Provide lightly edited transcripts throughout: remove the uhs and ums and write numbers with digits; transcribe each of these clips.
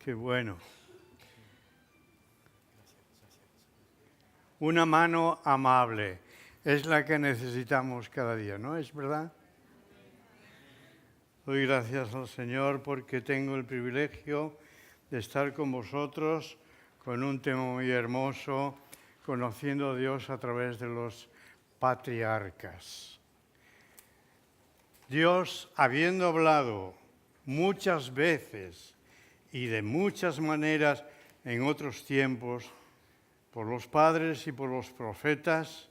Qué bueno. Una mano amable es la que necesitamos cada día, ¿no es verdad? Doy gracias al Señor porque tengo el privilegio de estar con vosotros con un tema muy hermoso, conociendo a Dios a través de los patriarcas. Dios, habiendo hablado muchas veces y de muchas maneras en otros tiempos, por los padres y por los profetas,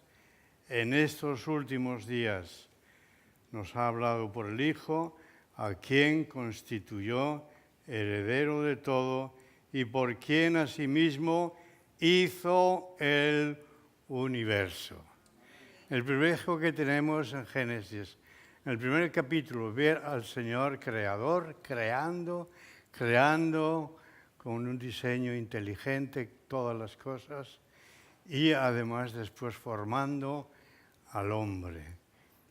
en estos últimos días nos ha hablado por el Hijo, a quien constituyó heredero de todo y por quien asimismo hizo el universo. El privilegio que tenemos en Génesis, en el primer capítulo, ver al Señor creador, creando con un diseño inteligente todas las cosas y además después formando al hombre.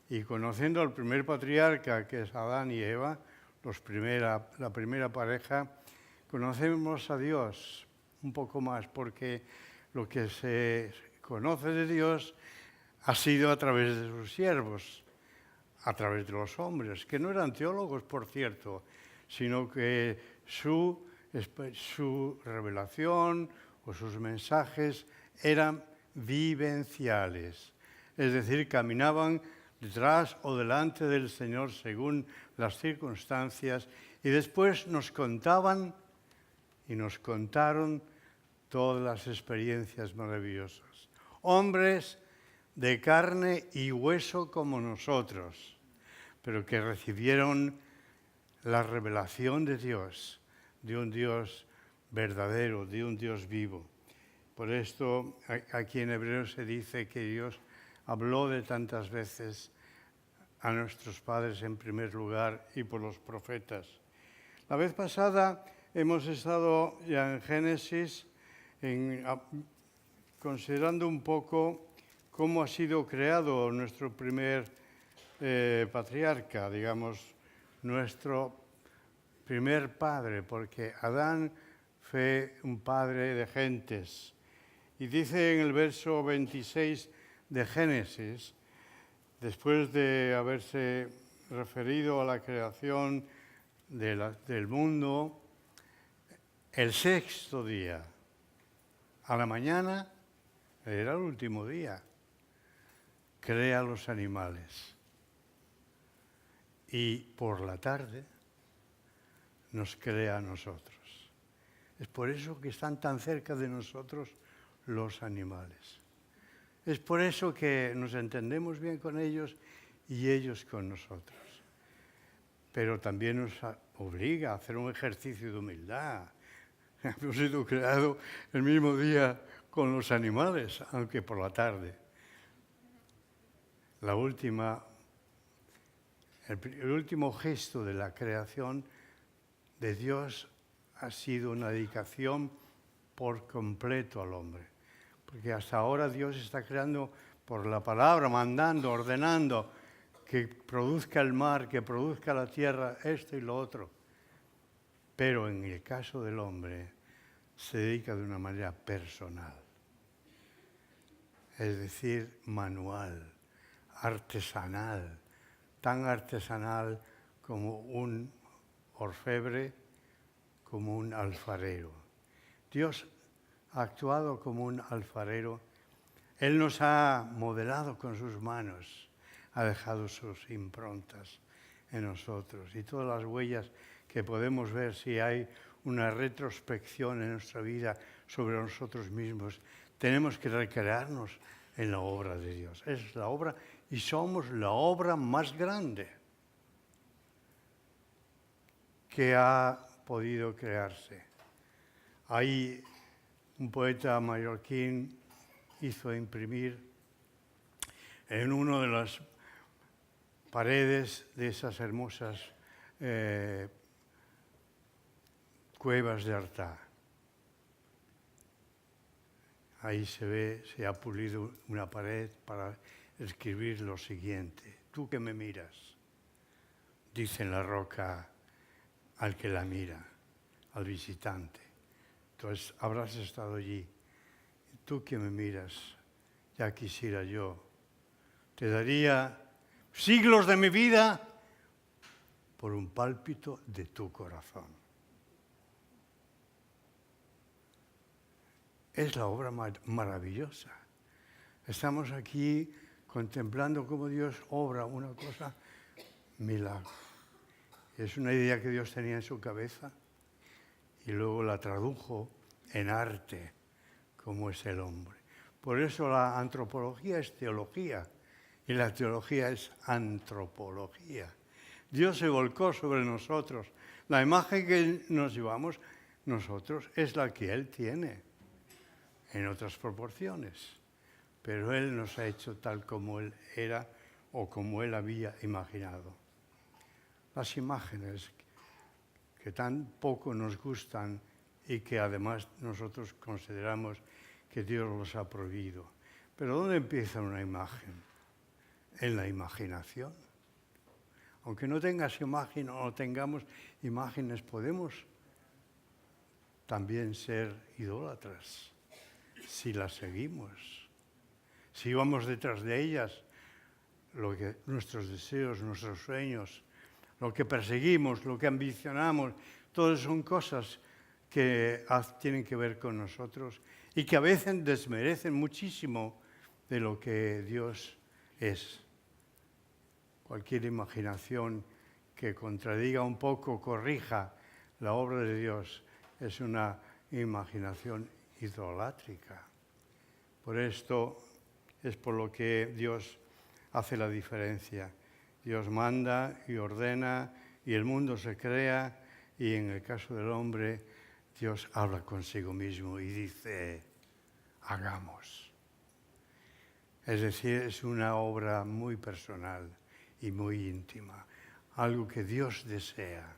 Y conociendo al primer patriarca, que es Adán y Eva, la primera pareja, conocemos a Dios un poco más, porque lo que se conoce de Dios ha sido a través de sus siervos, a través de los hombres, que no eran teólogos, por cierto, sino que su revelación o sus mensajes eran vivenciales, es decir, caminaban detrás o delante del Señor según las circunstancias y después nos contaban y nos contaron todas las experiencias maravillosas. Hombres de carne y hueso como nosotros, pero que recibieron la revelación de Dios, de un Dios verdadero, de un Dios vivo. Por esto, aquí en Hebreos se dice que Dios habló de tantas veces a nuestros padres en primer lugar y por los profetas. La vez pasada hemos estado ya en Génesis considerando un poco cómo ha sido creado nuestro primer patriarca, digamos, nuestro primer padre, porque Adán fue un padre de gentes. Y dice en el verso 26 de Génesis, después de haberse referido a la creación del mundo, el sexto día, a la mañana, era el último día, crea los animales. Y por la tarde nos crea a nosotros. Es por eso que están tan cerca de nosotros los animales. Es por eso que nos entendemos bien con ellos y ellos con nosotros. Pero también nos obliga a hacer un ejercicio de humildad. Hemos sido creados el mismo día con los animales, aunque por la tarde. El último gesto de la creación de Dios ha sido una dedicación por completo al hombre. Porque hasta ahora Dios está creando por la palabra, mandando, ordenando que produzca el mar, que produzca la tierra, esto y lo otro. Pero en el caso del hombre se dedica de una manera personal. Es decir, manual, artesanal, tan artesanal como un orfebre, como un alfarero. Dios ha actuado como un alfarero. Él nos ha modelado con sus manos, ha dejado sus improntas en nosotros y todas las huellas que podemos ver si hay una retrospección en nuestra vida sobre nosotros mismos. Tenemos que recrearnos en la obra de Dios. Es la obra y somos la obra más grande que ha podido crearse. Hay un poeta mallorquín hizo imprimir en una de las paredes de esas hermosas cuevas de Artà. Ahí se ha pulido una pared para escribir lo siguiente. Tú que me miras, dice en la roca al que la mira. al visitante. Entonces habrás estado allí. Tú que me miras, ya quisiera yo. Te daría siglos de mi vida por un pálpito de tu corazón. Es la obra maravillosa. Estamos aquí contemplando cómo Dios obra una cosa milagro. Es una idea que Dios tenía en su cabeza y luego la tradujo en arte, como es el hombre. Por eso la antropología es teología y la teología es antropología. Dios se volcó sobre nosotros. La imagen que nos llevamos nosotros es la que Él tiene, en otras proporciones. Pero Él nos ha hecho tal como Él era o como Él había imaginado. Las imágenes que tan poco nos gustan y que además nosotros consideramos que Dios los ha prohibido. Pero ¿dónde empieza una imagen? En la imaginación. Aunque no tengas imagen o no tengamos imágenes, podemos también ser idólatras si las seguimos. Si vamos detrás de ellas, nuestros deseos, nuestros sueños, lo que perseguimos, lo que ambicionamos, todas son cosas que tienen que ver con nosotros y que a veces desmerecen muchísimo de lo que Dios es. Cualquier imaginación que contradiga un poco, corrija la obra de Dios, es una imaginación idolátrica. Por esto es por lo que Dios hace la diferencia. Dios manda y ordena y el mundo se crea y en el caso del hombre Dios habla consigo mismo y dice, hagamos. Es decir, es una obra muy personal y muy íntima, algo que Dios desea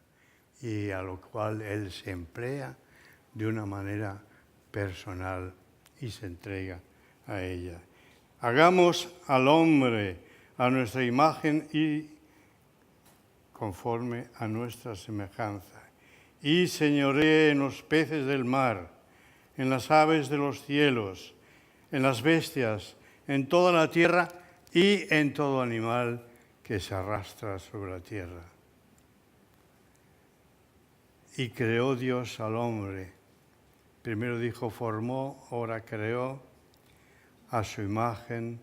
y a lo cual Él se emplea de una manera personal y se entrega a ella. Hagamos al hombre a nuestra imagen y conforme a nuestra semejanza, y señoree en los peces del mar, en las aves de los cielos, en las bestias, en toda la tierra y en todo animal que se arrastra sobre la tierra. Y creó Dios al hombre. Primero dijo, formó, ahora creó a su imagen.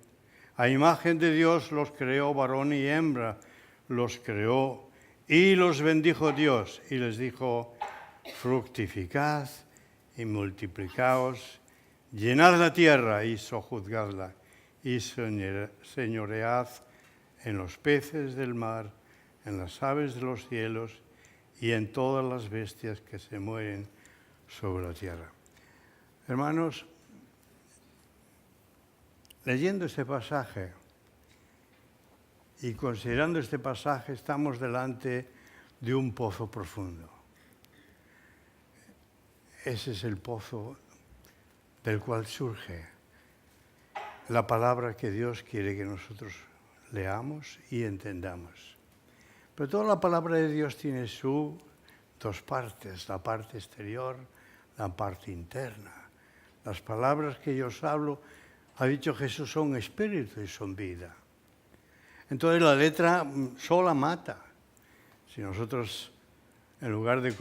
A imagen de Dios los creó, varón y hembra los creó, y los bendijo Dios, y les dijo, fructificad y multiplicaos, llenad la tierra y sojuzgadla, y señoread en los peces del mar, en las aves de los cielos, y en todas las bestias que se mueven sobre la tierra. Hermanos, leyendo este pasaje y considerando este pasaje, estamos delante de un pozo profundo. Ese es el pozo del cual surge la palabra que Dios quiere que nosotros leamos y entendamos. Pero toda la palabra de Dios tiene dos partes, la parte exterior, la parte interna. Las palabras que yo os hablo, ha dicho Jesús, son espíritu y son vida. Entonces la letra sola mata. Si nosotros, en lugar de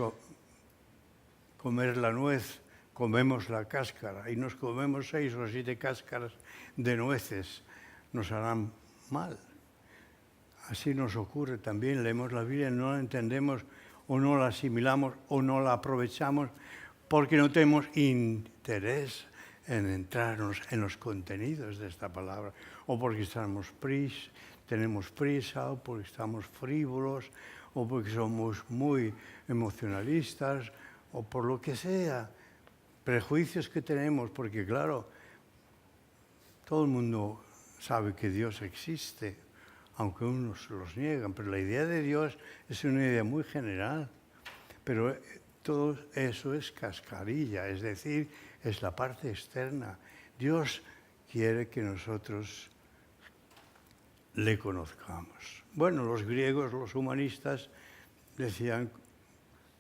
comer la nuez, comemos la cáscara y nos comemos 6 o 7 cáscaras de nueces, nos harán mal. Así nos ocurre también, leemos la Biblia, no la entendemos o no la asimilamos o no la aprovechamos porque no tenemos interés en entrarnos en los contenidos de esta palabra, o porque tenemos prisa, o porque estamos frívolos, o porque somos muy emocionalistas, o por lo que sea, prejuicios que tenemos, porque claro, todo el mundo sabe que Dios existe, aunque unos los niegan, pero la idea de Dios es una idea muy general, pero todo eso es cascarilla, es decir, es la parte externa. Dios quiere que nosotros le conozcamos. Bueno, los griegos, los humanistas, decían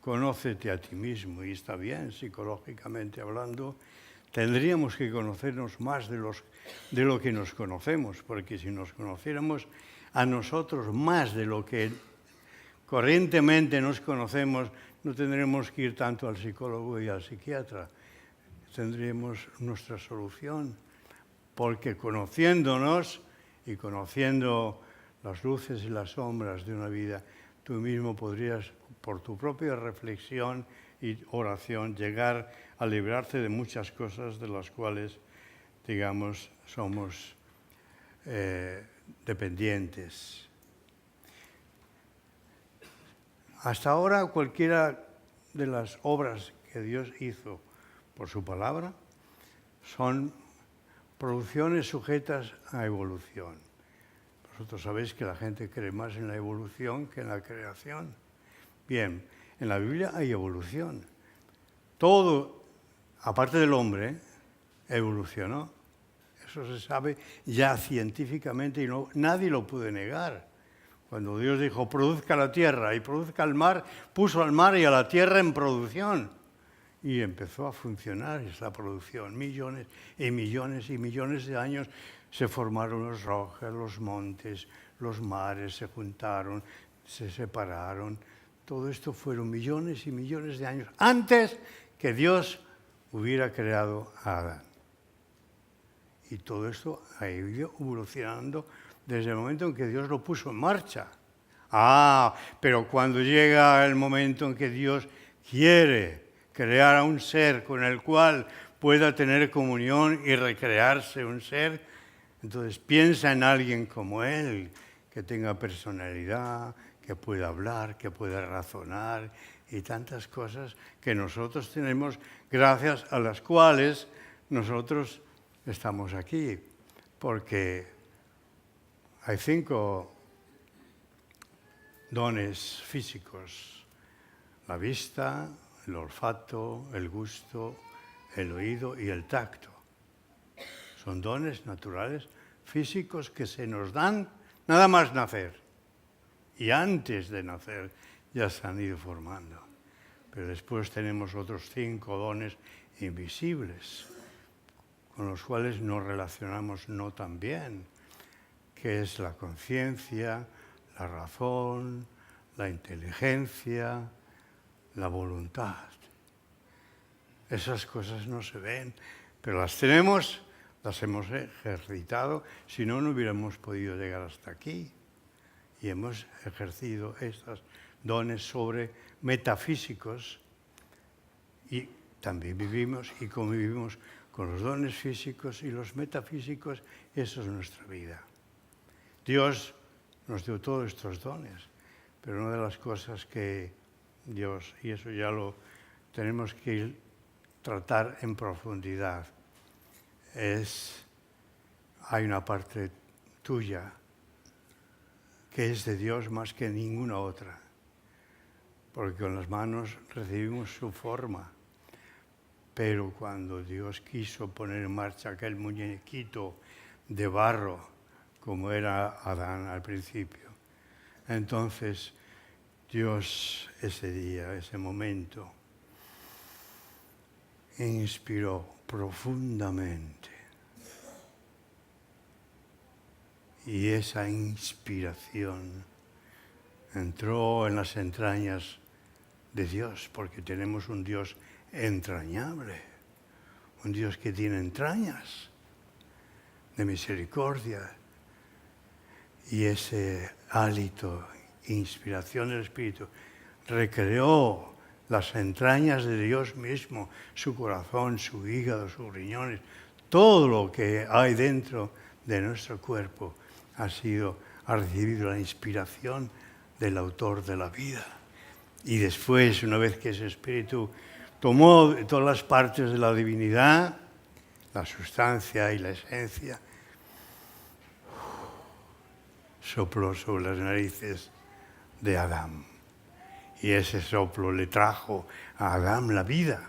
conócete a ti mismo, y está bien, psicológicamente hablando, tendríamos que conocernos más de lo que nos conocemos, porque si nos conociéramos a nosotros más de lo que corrientemente nos conocemos, no tendremos que ir tanto al psicólogo y al psiquiatra, tendríamos nuestra solución, porque conociéndonos y conociendo las luces y las sombras de una vida, tú mismo podrías, por tu propia reflexión y oración, llegar a librarte de muchas cosas de las cuales, digamos, somos dependientes. Hasta ahora, cualquiera de las obras que Dios hizo por su palabra son producciones sujetas a evolución. Vosotros sabéis que la gente cree más en la evolución que en la creación. Bien, en la Biblia hay evolución. Todo, aparte del hombre, evolucionó. Eso se sabe ya científicamente y nadie lo puede negar. Cuando Dios dijo, produzca la tierra y produzca el mar, puso al mar y a la tierra en producción. Y empezó a funcionar esa producción. Millones y millones y millones de años se formaron las rocas, los montes, los mares se juntaron, se separaron. Todo esto fueron millones y millones de años antes que Dios hubiera creado a Adán. Y todo esto ha ido evolucionando desde el momento en que Dios lo puso en marcha. Pero cuando llega el momento en que Dios quiere crear a un ser con el cual pueda tener comunión y recrearse un ser, entonces piensa en alguien como Él, que tenga personalidad, que pueda hablar, que pueda razonar y tantas cosas que nosotros tenemos, gracias a las cuales nosotros estamos aquí, porque hay 5 dones físicos: la vista, el olfato, el gusto, el oído y el tacto. Son dones naturales físicos que se nos dan nada más nacer. Y antes de nacer ya se han ido formando. Pero después tenemos otros 5 dones invisibles, con los cuales nos relacionamos no tan bien, que es la conciencia, la razón, la inteligencia, la voluntad. Esas cosas no se ven, pero las tenemos, las hemos ejercitado, si no, no hubiéramos podido llegar hasta aquí. Y hemos ejercido estos dones sobre metafísicos y también vivimos y convivimos con los dones físicos y los metafísicos. Eso es nuestra vida. Dios nos dio todos estos dones, pero una de las cosas que Dios, y eso ya lo tenemos que tratar en profundidad, hay una parte tuya que es de Dios más que ninguna otra, porque con las manos recibimos su forma, pero cuando Dios quiso poner en marcha aquel muñequito de barro, como era Adán al principio, entonces Dios ese día, ese momento, inspiró profundamente. Y esa inspiración entró en las entrañas de Dios, porque tenemos un Dios entrañable, un Dios que tiene entrañas de misericordia. Y ese hálito, inspiración del Espíritu, recreó las entrañas de Dios mismo, su corazón, su hígado, sus riñones, todo lo que hay dentro de nuestro cuerpo ha recibido la inspiración del autor de la vida. Y después, una vez que ese Espíritu tomó todas las partes de la divinidad, la sustancia y la esencia, sopló sobre las narices de Adán. Y ese soplo le trajo a Adán la vida.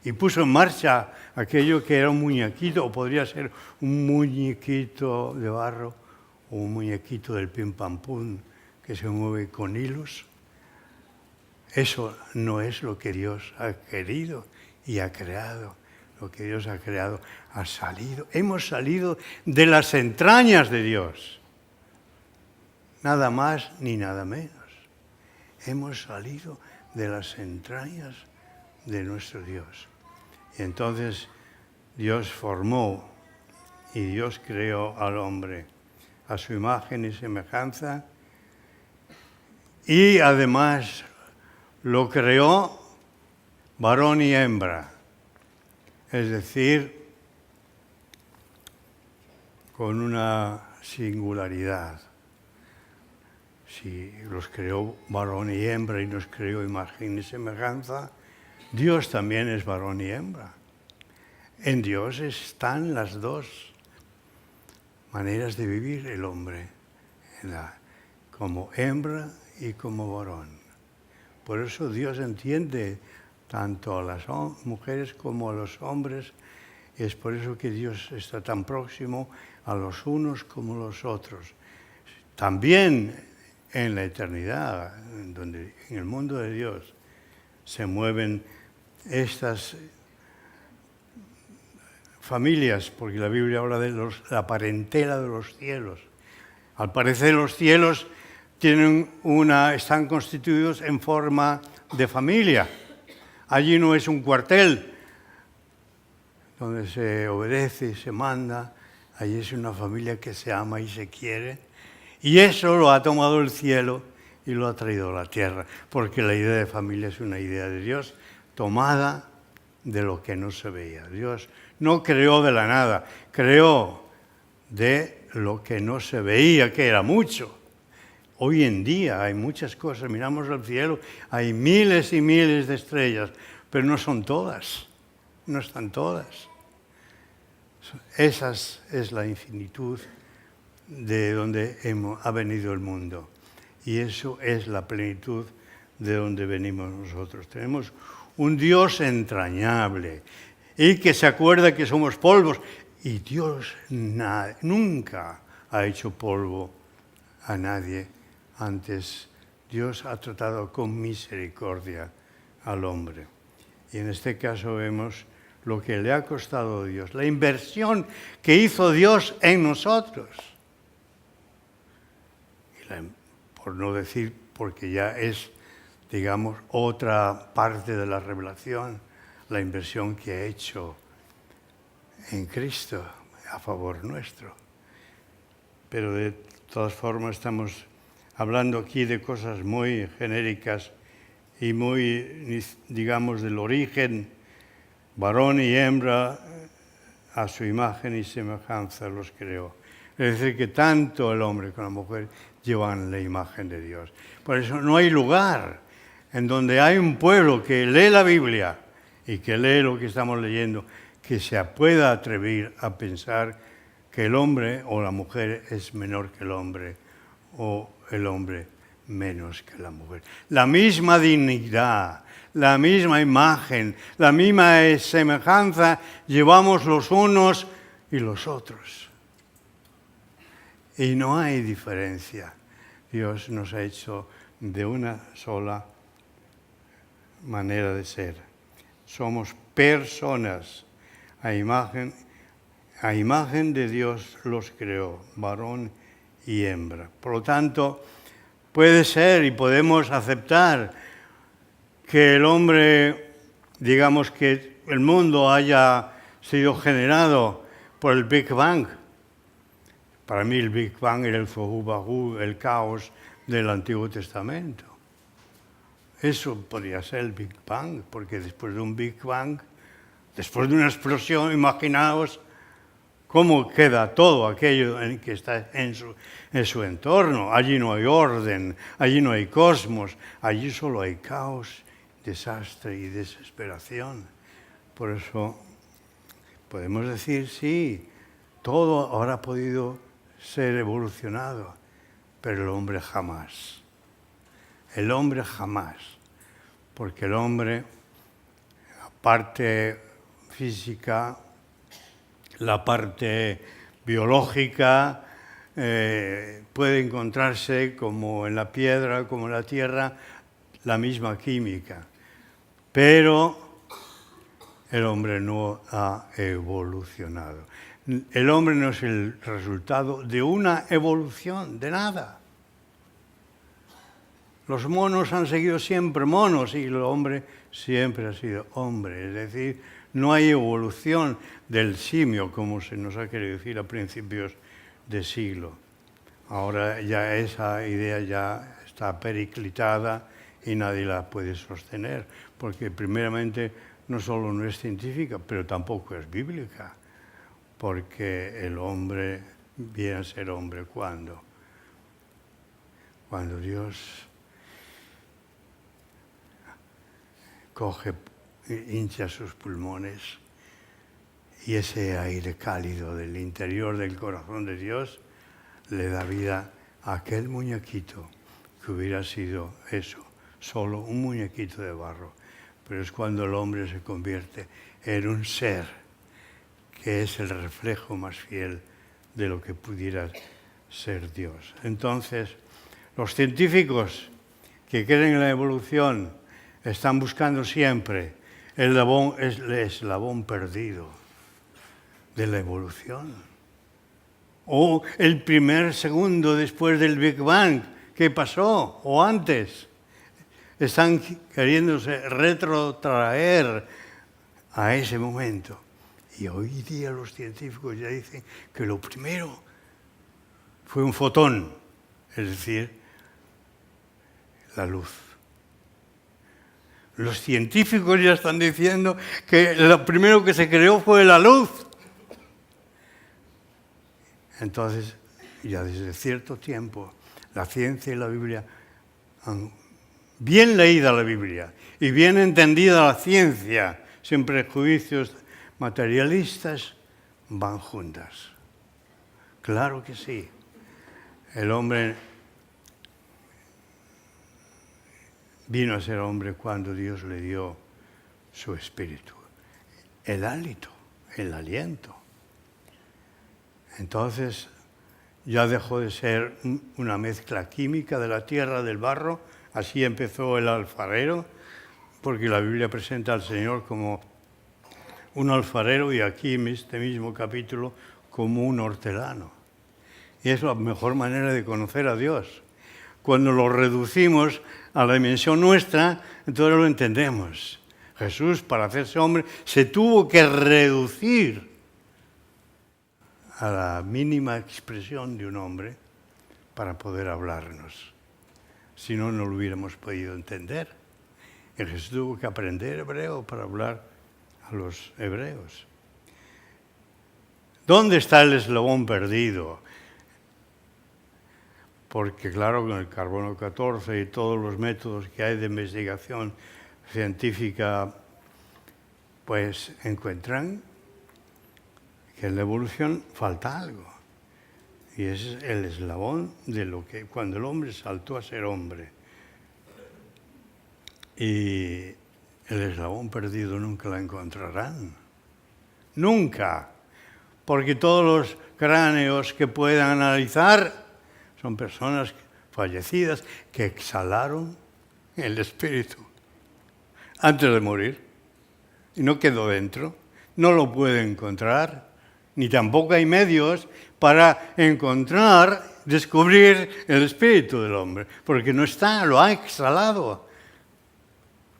Y puso en marcha aquello que era un muñequito, o podría ser un muñequito de barro, o un muñequito del pim pam pum, que se mueve con hilos. Eso no es lo que Dios ha querido y ha creado. Lo que Dios ha creado ha salido. Hemos salido de las entrañas de Dios. Nada más ni nada menos. Hemos salido de las entrañas de nuestro Dios. Y entonces Dios formó y Dios creó al hombre a su imagen y semejanza. Y además lo creó varón y hembra. Es decir, con una singularidad. Si los creó varón y hembra y nos creó imagen y semejanza, Dios también es varón y hembra. En Dios están las dos maneras de vivir el hombre, como hembra y como varón. Por eso Dios entiende tanto a las mujeres como a los hombres, y es por eso que Dios está tan próximo a los unos como a los otros. También en la eternidad, en el mundo de Dios, se mueven estas familias, porque la Biblia habla de la parentela de los cielos. Al parecer los cielos están constituidos en forma de familia. Allí no es un cuartel donde se obedece y se manda. Allí es una familia que se ama y se quiere. Y eso lo ha tomado el cielo y lo ha traído a la tierra, porque la idea de familia es una idea de Dios tomada de lo que no se veía. Dios no creó de la nada, creó de lo que no se veía, que era mucho. Hoy en día hay muchas cosas, miramos al cielo, hay miles y miles de estrellas, pero no son todas, no están todas. Esa es la infinitud de donde ha venido el mundo. Y eso es la plenitud de donde venimos nosotros. Tenemos un Dios entrañable y que se acuerda que somos polvos. Y Dios nunca ha hecho polvo a nadie. Antes, Dios ha tratado con misericordia al hombre. Y en este caso vemos lo que le ha costado a Dios, la inversión que hizo Dios en nosotros. Por no decir, porque ya es, digamos, otra parte de la revelación, la inversión que ha hecho en Cristo a favor nuestro. Pero de todas formas estamos hablando aquí de cosas muy genéricas y muy, digamos, del origen, varón y hembra, a su imagen y semejanza los creó. Es decir, que tanto el hombre como la mujer llevan la imagen de Dios. Por eso no hay lugar en donde hay un pueblo que lee la Biblia y que lee lo que estamos leyendo, que se pueda atrever a pensar que el hombre o la mujer es menor que el hombre o el hombre menos que la mujer. La misma dignidad, la misma imagen, la misma semejanza llevamos los unos y los otros. Y no hay diferencia. Dios nos ha hecho de una sola manera de ser. Somos personas. A imagen de Dios los creó, varón y hembra. Por lo tanto, puede ser y podemos aceptar que el hombre, digamos que el mundo haya sido generado por el Big Bang. Para mí el Big Bang era el Tohu Bohu, el caos del Antiguo Testamento. Eso podría ser el Big Bang, porque después de un Big Bang, después de una explosión, imaginaos cómo queda todo aquello que está en su entorno. Allí no hay orden, allí no hay cosmos, allí solo hay caos, desastre y desesperación. Por eso podemos decir, sí, todo habrá podido ser evolucionado, pero el hombre jamás. El hombre jamás, porque el hombre, la parte física, la parte biológica, puede encontrarse como en la piedra, como en la tierra, la misma química, pero el hombre no ha evolucionado. El hombre no es el resultado de una evolución, de nada. Los monos han seguido siempre monos y el hombre siempre ha sido hombre. Es decir, no hay evolución del simio, como se nos ha querido decir a principios de siglo. Ahora ya esa idea ya está periclitada y nadie la puede sostener, porque primeramente no solo no es científica, pero tampoco es bíblica, porque el hombre viene a ser hombre cuando Dios coge, hincha sus pulmones y ese aire cálido del interior del corazón de Dios le da vida a aquel muñequito que hubiera sido eso, solo un muñequito de barro. Pero es cuando el hombre se convierte en un ser que es el reflejo más fiel de lo que pudiera ser Dios. Entonces, los científicos que creen en la evolución están buscando siempre el eslabón perdido de la evolución. O el primer segundo después del Big Bang, ¿qué pasó? O antes. Están queriéndose retrotraer a ese momento. Y hoy día los científicos ya dicen que lo primero fue un fotón, es decir, la luz. Los científicos ya están diciendo que lo primero que se creó fue la luz. Entonces, ya desde cierto tiempo, la ciencia y la Biblia han bien leída la Biblia y bien entendida la ciencia, sin prejuicios materialistas, van juntas. Claro que sí. El hombre vino a ser hombre cuando Dios le dio su espíritu, el hálito, el aliento. Entonces ya dejó de ser una mezcla química de la tierra, del barro. Así empezó el alfarero, porque la Biblia presenta al Señor como un alfarero y aquí en este mismo capítulo como un hortelano. Y es la mejor manera de conocer a Dios. Cuando lo reducimos a la dimensión nuestra, entonces lo entendemos. Jesús, para hacerse hombre, se tuvo que reducir a la mínima expresión de un hombre para poder hablarnos. Si no, no lo hubiéramos podido entender. Y Jesús tuvo que aprender hebreo para hablar a los hebreos. ¿Dónde está el eslabón perdido? Porque claro, con el carbono 14 y todos los métodos que hay de investigación científica, pues encuentran que en la evolución falta algo. Y ese es el eslabón de lo que cuando el hombre saltó a ser hombre. Y el eslabón perdido nunca lo encontrarán. Nunca. Porque todos los cráneos que puedan analizar son personas fallecidas que exhalaron el espíritu antes de morir. Y no quedó dentro. No lo puede encontrar. Ni tampoco hay medios para encontrar, descubrir el espíritu del hombre, porque no está, lo ha exhalado.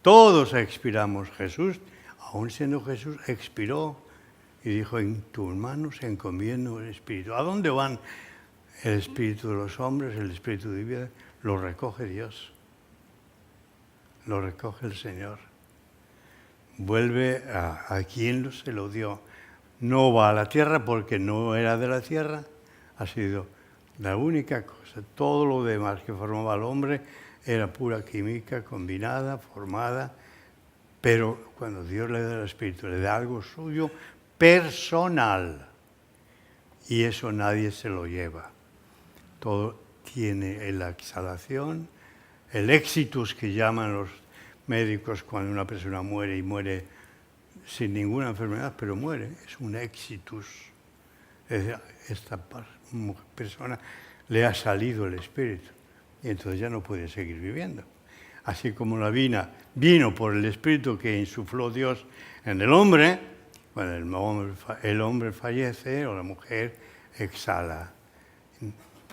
Todos expiramos. Jesús, aún siendo Jesús, expiró y dijo, en tus manos encomiendo el espíritu. ¿A dónde van el espíritu de los hombres, el espíritu de vida? Lo recoge Dios, lo recoge el Señor. Vuelve a quien se lo dio. No va a la tierra porque no era de la tierra, ha sido la única cosa. Todo lo demás que formaba al hombre era pura química combinada, formada, pero cuando Dios le da el Espíritu, le da algo suyo personal y eso nadie se lo lleva. Todo tiene la exhalación, el exitus que llaman los médicos cuando una persona muere y muere sin ninguna enfermedad, pero muere, es un exitus. Esta persona le ha salido el espíritu y entonces ya no puede seguir viviendo. así como la vida vino por el Espíritu que insufló Dios en el hombre, cuando el hombre fallece o la mujer exhala,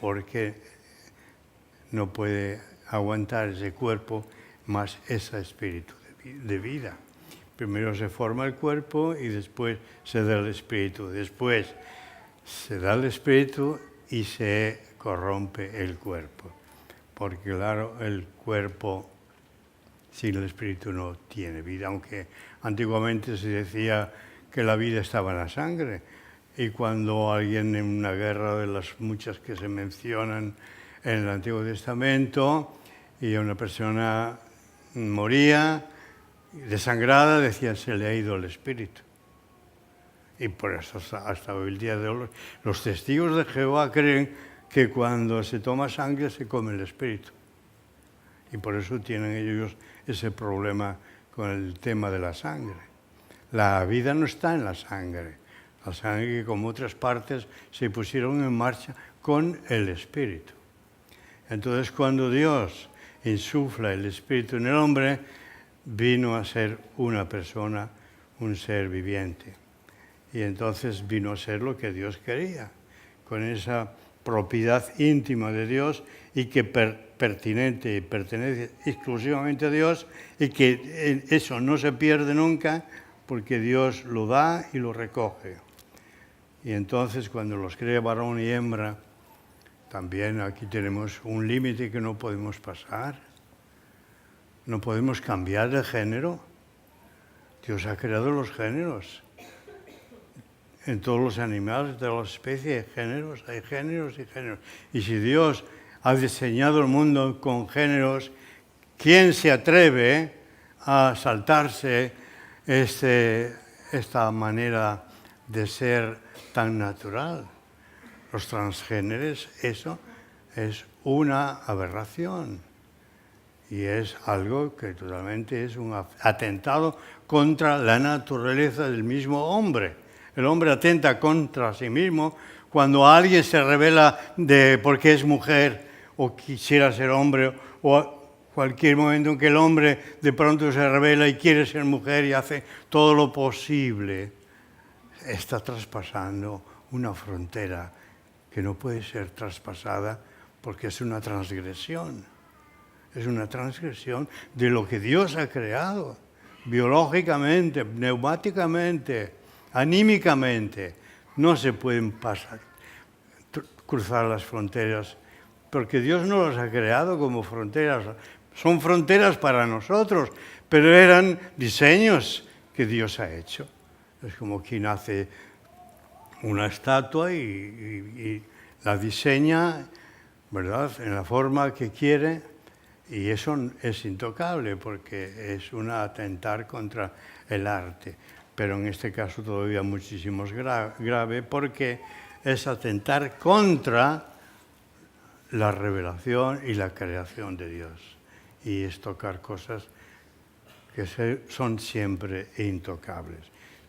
porque no puede aguantar ese cuerpo más ese espíritu de vida. Primero se forma el cuerpo y después se da el espíritu. Después se da el espíritu y se corrompe el cuerpo. Porque claro, el cuerpo sin el espíritu no tiene vida, aunque antiguamente se decía que la vida estaba en la sangre. Y cuando alguien en una guerra de las muchas que se mencionan en el Antiguo Testamento y una persona moría desangrada, decían se le ha ido el espíritu. Y por eso hasta hoy el día de hoy los testigos de Jehová creen que cuando se toma sangre se come el espíritu. Y por eso tienen ellos ese problema con el tema de la sangre. La vida no está en la sangre. La sangre que como otras partes se pusieron en marcha con el espíritu. Entonces cuando Dios insufla el espíritu en el hombre, vino a ser una persona, un ser viviente. Y entonces vino a ser lo que Dios quería, con esa propiedad íntima de Dios y que pertenece exclusivamente a Dios y que eso no se pierde nunca porque Dios lo da y lo recoge. Y entonces cuando los crea varón y hembra, también aquí tenemos un límite que no podemos pasar. No podemos cambiar de género. Dios ha creado los géneros. En todos los animales, de las especies, hay géneros y géneros. Y si Dios ha diseñado el mundo con géneros, ¿quién se atreve a saltarse esta manera de ser tan natural? Los transgéneros, eso es una aberración. Y es algo que totalmente es un atentado contra la naturaleza del mismo hombre. El hombre atenta contra sí mismo cuando alguien se revela de porque es mujer o quisiera ser hombre o a cualquier momento en que el hombre de pronto se revela y quiere ser mujer y hace todo lo posible. Está traspasando una frontera que no puede ser traspasada porque es una transgresión. Es una transgresión de lo que Dios ha creado, biológicamente, neumáticamente, anímicamente. No se pueden cruzar las fronteras, porque Dios no las ha creado como fronteras. Son fronteras para nosotros, pero eran diseños que Dios ha hecho. Es como quien hace una estatua y la diseña, ¿verdad?, en la forma que quiere. Y eso es intocable porque es un atentar contra el arte. Pero en este caso todavía muchísimo grave porque es atentar contra la revelación y la creación de Dios. Y es tocar cosas que son siempre intocables.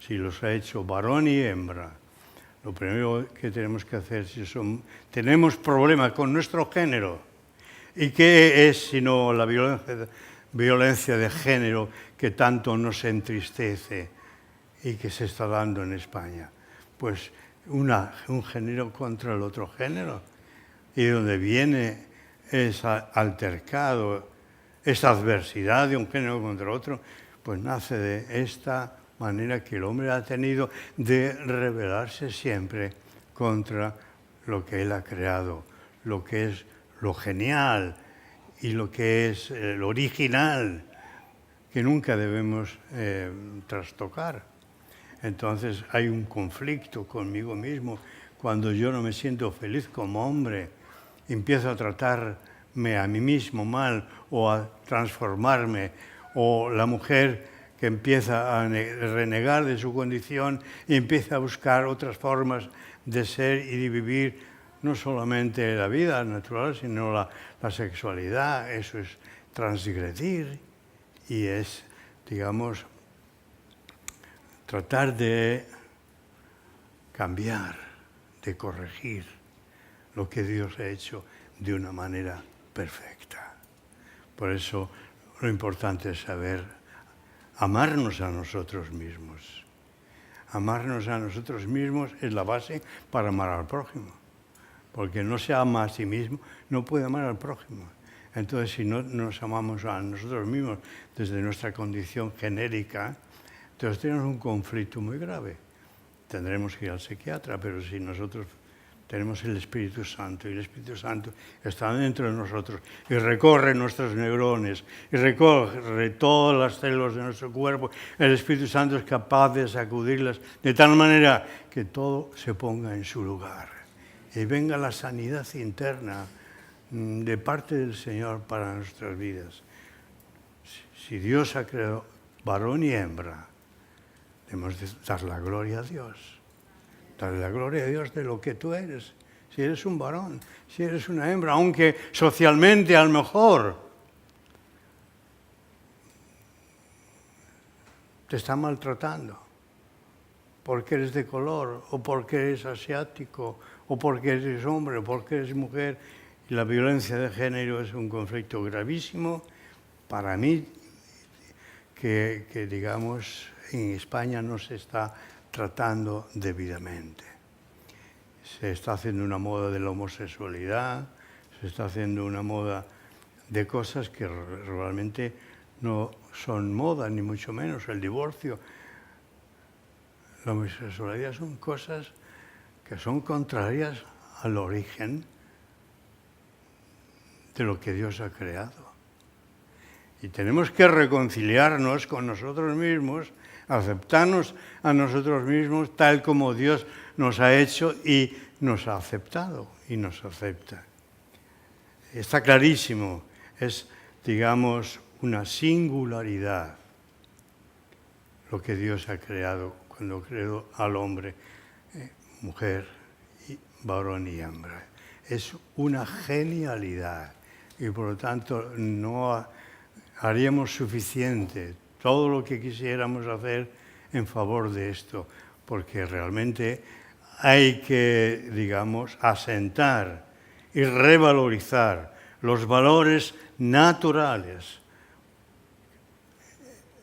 Si los ha hecho varón y hembra, lo primero que tenemos que hacer si tenemos problemas con nuestro género. ¿Y qué es sino la violencia de género que tanto nos entristece y que se está dando en España? Pues un género contra el otro género. Y donde viene ese altercado, esa adversidad de un género contra otro, pues nace de esta manera que el hombre ha tenido de rebelarse siempre contra lo que él ha creado, lo que es lo genial y lo que es lo original, que nunca debemos trastocar. Entonces hay un conflicto conmigo mismo. Cuando yo no me siento feliz como hombre, empiezo a tratarme a mí mismo mal o a transformarme, o la mujer que empieza a renegar de su condición y empieza a buscar otras formas de ser y de vivir no solamente la vida natural, sino la sexualidad. Eso es transgredir y es, digamos, tratar de cambiar, de corregir lo que Dios ha hecho de una manera perfecta. Por eso lo importante es saber amarnos a nosotros mismos. Amarnos a nosotros mismos es la base para amar al prójimo. Porque no se ama a sí mismo, no puede amar al prójimo. Entonces, si no nos amamos a nosotros mismos desde nuestra condición genérica, entonces tenemos un conflicto muy grave. Tendremos que ir al psiquiatra, pero si nosotros tenemos el Espíritu Santo, y el Espíritu Santo está dentro de nosotros, y recorre nuestros neurones, y recorre todas las células de nuestro cuerpo, el Espíritu Santo es capaz de sacudirlas de tal manera que todo se ponga en su lugar. Y venga la sanidad interna de parte del Señor para nuestras vidas. Si Dios ha creado varón y hembra, debemos dar la gloria a Dios. Darle la gloria a Dios de lo que tú eres. Si eres un varón, si eres una hembra, aunque socialmente a lo mejor te está maltratando, porque eres de color, o porque eres asiático, o porque eres hombre, o porque eres mujer. Y la violencia de género es un conflicto gravísimo para mí, que digamos, en España no se está tratando debidamente. Se está haciendo una moda de la homosexualidad, se está haciendo una moda de cosas que realmente no son moda, ni mucho menos el divorcio. La homosexualidad son cosas que son contrarias al origen de lo que Dios ha creado. Y tenemos que reconciliarnos con nosotros mismos, aceptarnos a nosotros mismos tal como Dios nos ha hecho y nos ha aceptado y nos acepta. Está clarísimo, es, digamos, una singularidad lo que Dios ha creado cuando creó al hombre, mujer, varón y hembra. Es una genialidad y por lo tanto no haríamos suficiente todo lo que quisiéramos hacer en favor de esto, porque realmente hay que, digamos, asentar y revalorizar los valores naturales,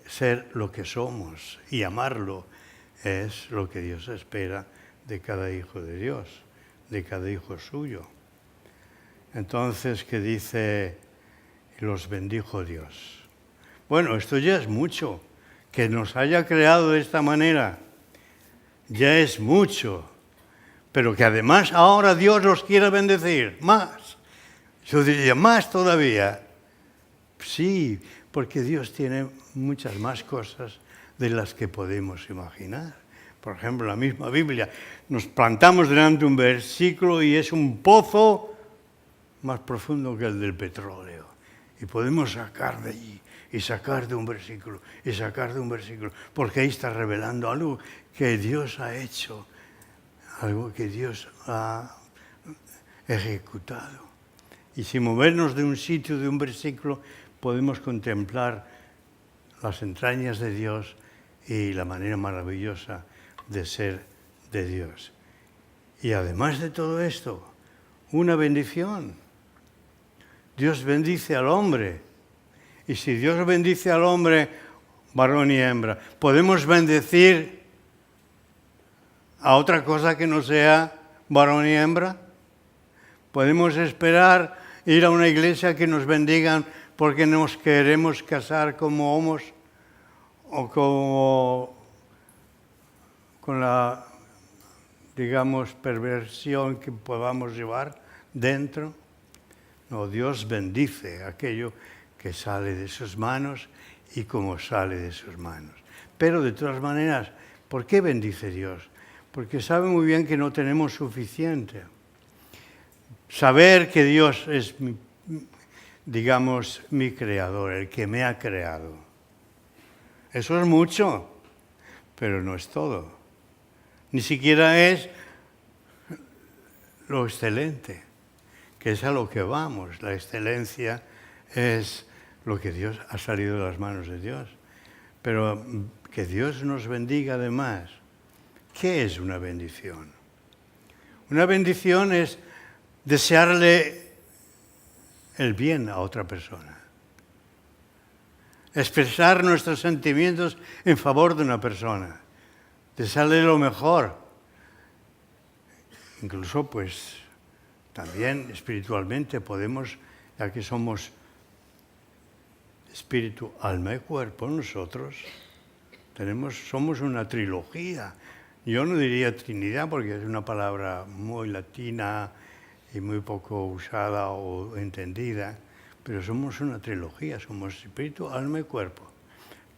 ser lo que somos y amarlo es lo que Dios espera de cada hijo de Dios, de cada hijo suyo. Entonces, ¿qué dice? Los bendijo Dios. Bueno, esto ya es mucho. Que nos haya creado de esta manera, ya es mucho. Pero que además ahora Dios los quiera bendecir, más. Yo diría, más todavía. Sí, porque Dios tiene muchas más cosas de las que podemos imaginar. Por ejemplo, la misma Biblia. Nos plantamos delante de un versículo y es un pozo más profundo que el del petróleo. Y podemos sacar de allí, y sacar de un versículo, y sacar de un versículo, porque ahí está revelando algo que Dios ha hecho, algo que Dios ha ejecutado. Y sin movernos de un sitio, de un versículo, podemos contemplar las entrañas de Dios y la manera maravillosa de ser de Dios. Y además de todo esto, una bendición. Dios bendice al hombre. Y si Dios bendice al hombre, varón y hembra, ¿podemos bendecir a otra cosa que no sea varón y hembra? ¿Podemos esperar ir a una iglesia que nos bendigan porque nos queremos casar como homos o como con la, digamos, perversión que podamos llevar dentro? No, Dios bendice aquello que sale de sus manos y como sale de sus manos. Pero de todas maneras, ¿por qué bendice Dios? Porque sabe muy bien que no tenemos suficiente. Saber que Dios es, digamos, mi creador, el que me ha creado. Eso es mucho, pero no es todo. Ni siquiera es lo excelente, que es a lo que vamos. La excelencia es lo que Dios ha salido de las manos de Dios. Pero que Dios nos bendiga además. ¿Qué es una bendición? Una bendición es desearle el bien a otra persona. expresar nuestros sentimientos en favor de una persona. Te sale lo mejor. Incluso, pues, también espiritualmente podemos, ya que somos espíritu, alma y cuerpo, nosotros somos una trilogía. Yo no diría Trinidad porque es una palabra muy latina y muy poco usada o entendida, pero somos una trilogía, somos espíritu, alma y cuerpo.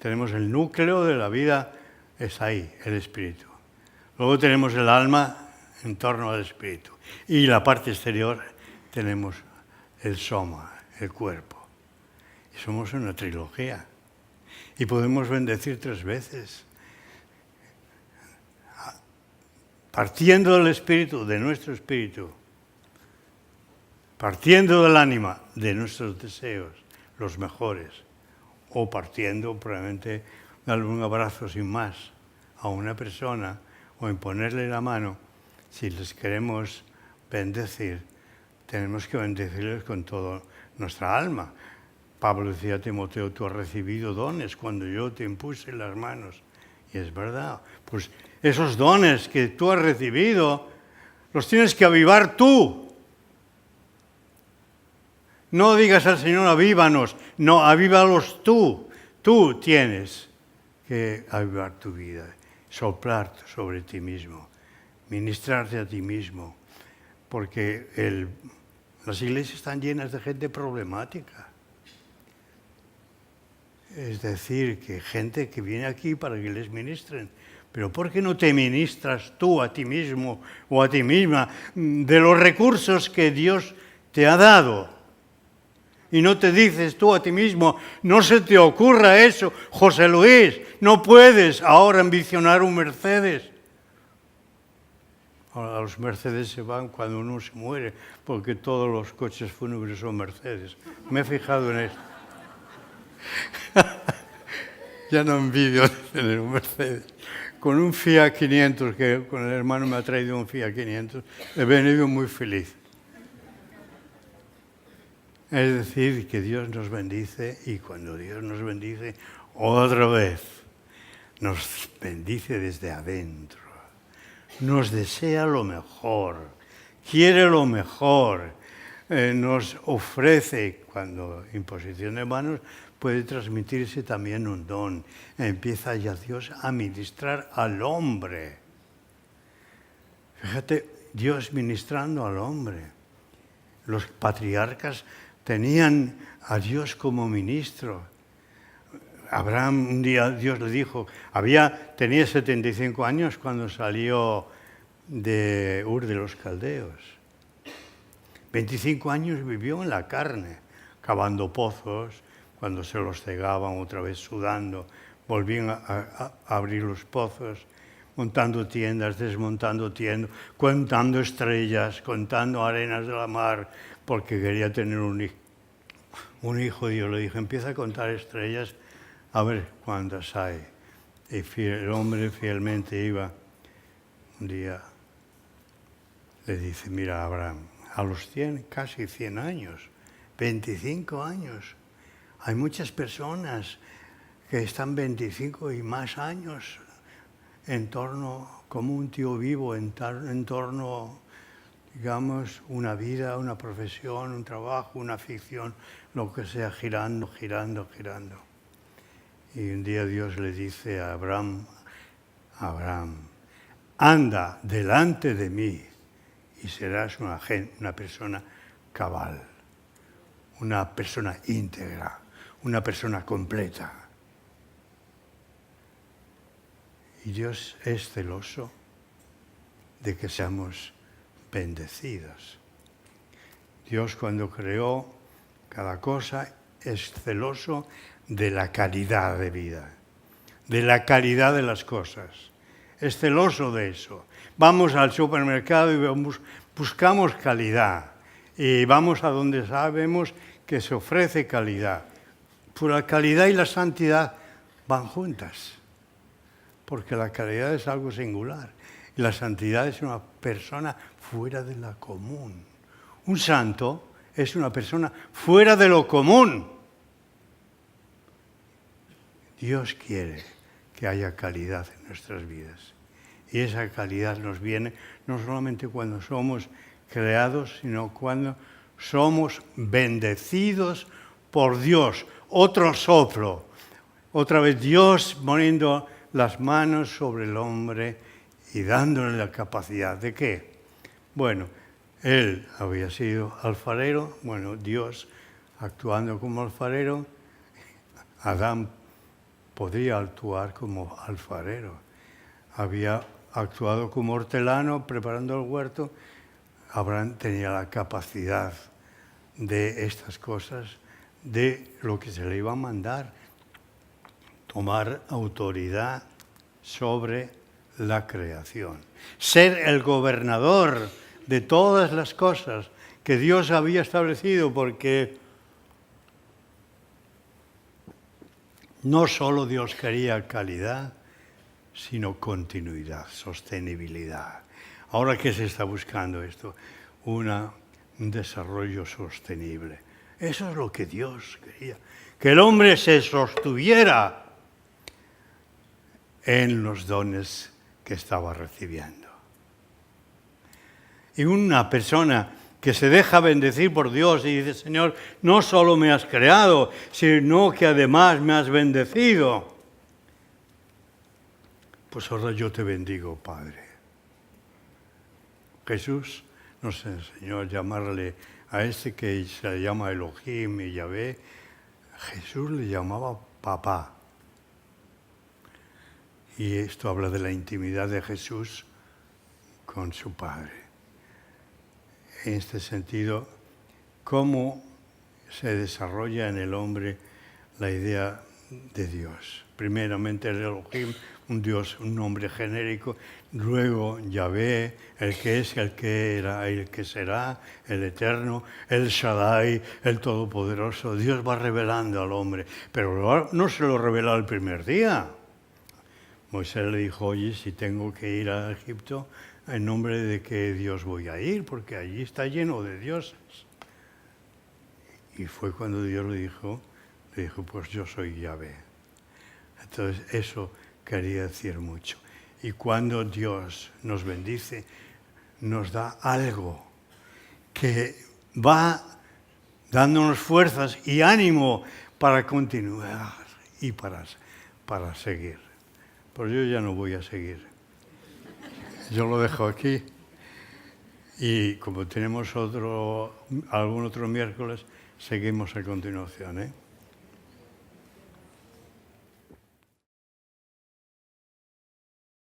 Tenemos el núcleo de la vida, es ahí, el espíritu. Luego tenemos el alma en torno al espíritu. Y la parte exterior tenemos el soma, el cuerpo. Y somos una trilogía. Y podemos bendecir 3 veces. Partiendo del espíritu, de nuestro espíritu. Partiendo del ánima, de nuestros deseos, los mejores. O partiendo, probablemente, darle un abrazo sin más a una persona o en ponerle la mano. Si les queremos bendecir, tenemos que bendecirles con toda nuestra alma. Pablo decía a Timoteo, tú has recibido dones cuando yo te impuse las manos. Y es verdad. Pues esos dones que tú has recibido, los tienes que avivar tú. No digas al Señor, avívanos. No, avívalos tú. Tú tienes que avivar tu vida, soplar sobre ti mismo, ministrarte a ti mismo. Porque las iglesias están llenas de gente problemática. Es decir, que gente que viene aquí para que les ministren. Pero ¿por qué no te ministras tú a ti mismo o a ti misma de los recursos que Dios te ha dado? Y no te dices tú a ti mismo, no se te ocurra eso, José Luis, no puedes ahora ambicionar un Mercedes. Ahora los Mercedes se van cuando uno se muere, porque todos los coches fúnebres son Mercedes. Me he fijado en esto. Ya no envidio tener un Mercedes. Con un Fiat 500, que con el hermano me ha traído un Fiat 500, he venido muy feliz. Es decir, que Dios nos bendice y cuando Dios nos bendice, otra vez, nos bendice desde adentro. Nos desea lo mejor, quiere lo mejor, nos ofrece, cuando imposición de manos, puede transmitirse también un don. Empieza ya Dios a ministrar al hombre. Fíjate, Dios ministrando al hombre. Los patriarcas tenían a Dios como ministro. Abraham, un día Dios le dijo, tenía 75 años cuando salió de Ur de los Caldeos. 25 años vivió en la carne, cavando pozos, cuando se los cegaban, otra vez sudando, volvían a abrir los pozos, montando tiendas, desmontando tiendas, contando estrellas, contando arenas de la mar, porque quería tener un hijo. Dios le dijo, empieza a contar estrellas, a ver cuántas hay. Y el hombre fielmente iba. Un día le dice, mira Abraham, a los casi 100 años, 25 años, hay muchas personas que están 25 y más años en torno, como un tío vivo, en torno, digamos, una vida, una profesión, un trabajo, una afición, lo que sea, girando. Y un día Dios le dice a Abraham, anda delante de mí y serás una persona cabal, una persona íntegra, una persona completa. Y Dios es celoso de que seamos bendecidos. Dios, cuando creó cada cosa, es celoso de la calidad de vida, de la calidad de las cosas. Es celoso de eso. Vamos al supermercado y buscamos calidad. Y vamos a donde sabemos que se ofrece calidad. Pues la calidad y la santidad van juntas. Porque la calidad es algo singular. Y la santidad es una persona fuera de la común. Un santo es una persona fuera de lo común. Dios quiere que haya calidad en nuestras vidas. Y esa calidad nos viene no solamente cuando somos creados, sino cuando somos bendecidos por Dios. Otro soplo. Otra vez Dios poniendo las manos sobre el hombre y dándole la capacidad de ¿qué? Bueno, él había sido alfarero, bueno, Dios actuando como alfarero, Adán podía actuar como alfarero. Había actuado como hortelano preparando el huerto, Abraham tenía la capacidad de estas cosas, de lo que se le iba a mandar, tomar autoridad sobre la creación, ser el gobernador de todas las cosas que Dios había establecido, porque no solo Dios quería calidad, sino continuidad, sostenibilidad. Ahora, ¿qué se está buscando esto? Un desarrollo sostenible. Eso es lo que Dios quería, que el hombre se sostuviera en los dones que estaba recibiendo. Y una persona que se deja bendecir por Dios y dice, Señor, no solo me has creado, sino que además me has bendecido. Pues ahora yo te bendigo, Padre. Jesús nos enseñó a llamarle a este que se llama Elohim y Yahvé. Jesús le llamaba papá. Y esto habla de la intimidad de Jesús con su Padre. En este sentido, cómo se desarrolla en el hombre la idea de Dios. Primeramente el Elohim, un Dios, un nombre genérico, luego Yahvé, el que es, el que era, el que será, el eterno, el Shaddai, el todopoderoso. Dios va revelando al hombre, pero no se lo reveló el primer día. Moisés le dijo, oye, si tengo que ir a Egipto, ¿en nombre de qué Dios voy a ir? Porque allí está lleno de dioses. Y fue cuando Dios le dijo, pues yo soy Yahvé. Entonces eso quería decir mucho. Y cuando Dios nos bendice, nos da algo que va dándonos fuerzas y ánimo para continuar y para seguir. Pues yo ya no voy a seguir. Yo lo dejo aquí. Y como tenemos algún otro miércoles, seguimos a continuación, ¿eh?